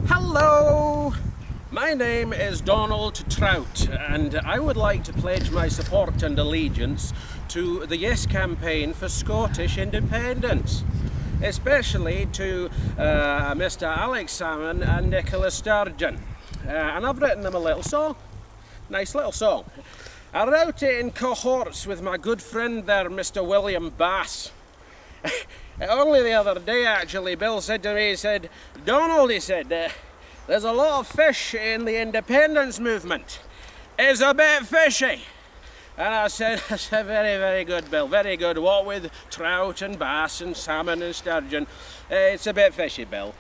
Hello! My name is Donald Trout, and I would like to pledge my support and allegiance to the Yes campaign for Scottish independence, especially to Mr. Alex Salmon and Nicola Sturgeon. And I've written them a little song. Nice little song. I wrote it in cohorts with my good friend there, Mr. William Bass. Only the other day, actually, Bill said to me, he said, "Donald," he said, "there's a lot of fish in the independence movement. It's a bit fishy." And I said, very, very good, Bill, very good. What with trout and bass and salmon and sturgeon, it's a bit fishy, Bill.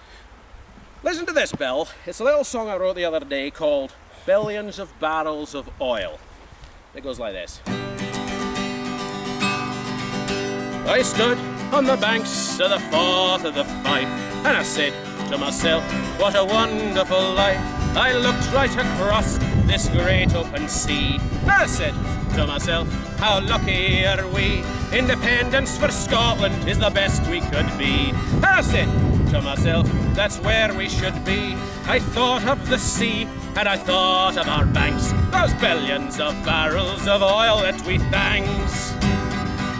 Listen to this, Bill. It's a little song I wrote the other day called "Billions of Barrels of Oil." It goes like this. I stood on the banks of the Forth of the Fife, and I said to myself, what a wonderful life. I looked right across this great open sea, and I said to myself, how lucky are we. Independence for Scotland is the best we could be. And I said to myself, that's where we should be. I thought of the sea, and I thought of our banks, those billions of barrels of oil that we thanks.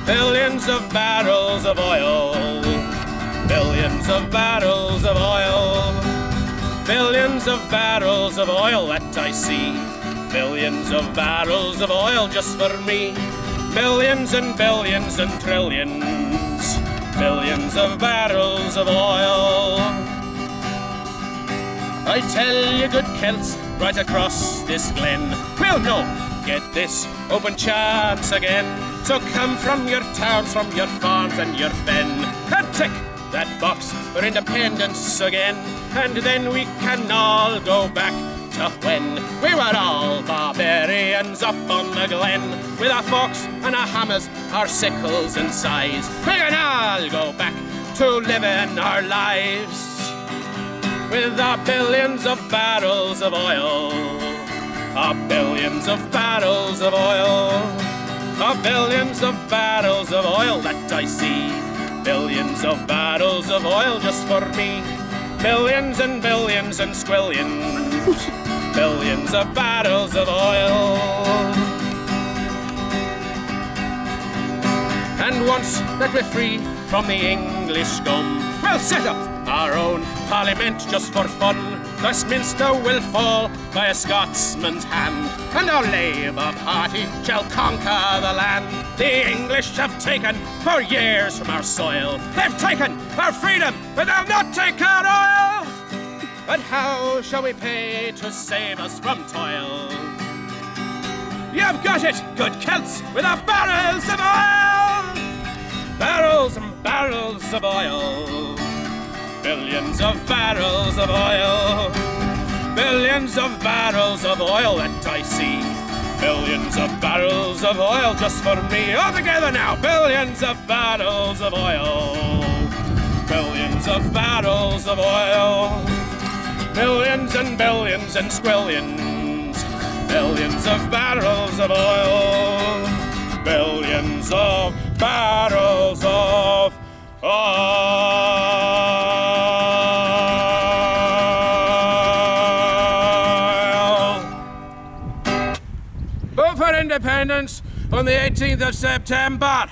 Billions of barrels of oil, billions of barrels of oil, billions of barrels of oil that I see, billions of barrels of oil just for me, billions and billions and trillions, billions of barrels of oil. I tell you, good Celts, right across this glen, we'll no get this open chance again. So come from your towns, from your farms and your fen, and tick that box for independence again. And then we can all go back to when we were all barbarians up on the glen, with our forks and our hammers, our sickles and scythes. We can all go back to living our lives with our billions of barrels of oil, our billions of barrels of oil, our billions of barrels of oil that I see, billions of barrels of oil just for me, billions and billions and squillions, billions of barrels of oil. And once that we're free from the English scum, we'll set up our own parliament just for fun. Westminster will fall by a Scotsman's hand, and our Labour Party shall conquer the land. The English have taken 4 years from our soil. They've taken our freedom, but they'll not take our oil. But how shall we pay to save us from toil? You've got it, good Celts, with our barrels of oil, barrels and barrels of oil, billions of barrels of oil, billions of barrels of oil that I see, billions of barrels of oil just for me. All together now, billions of barrels of oil, billions of barrels of oil, billions and billions and squillions, billions of barrels of oil, billions of barrels of oil. Vote for independence on the 18th of September.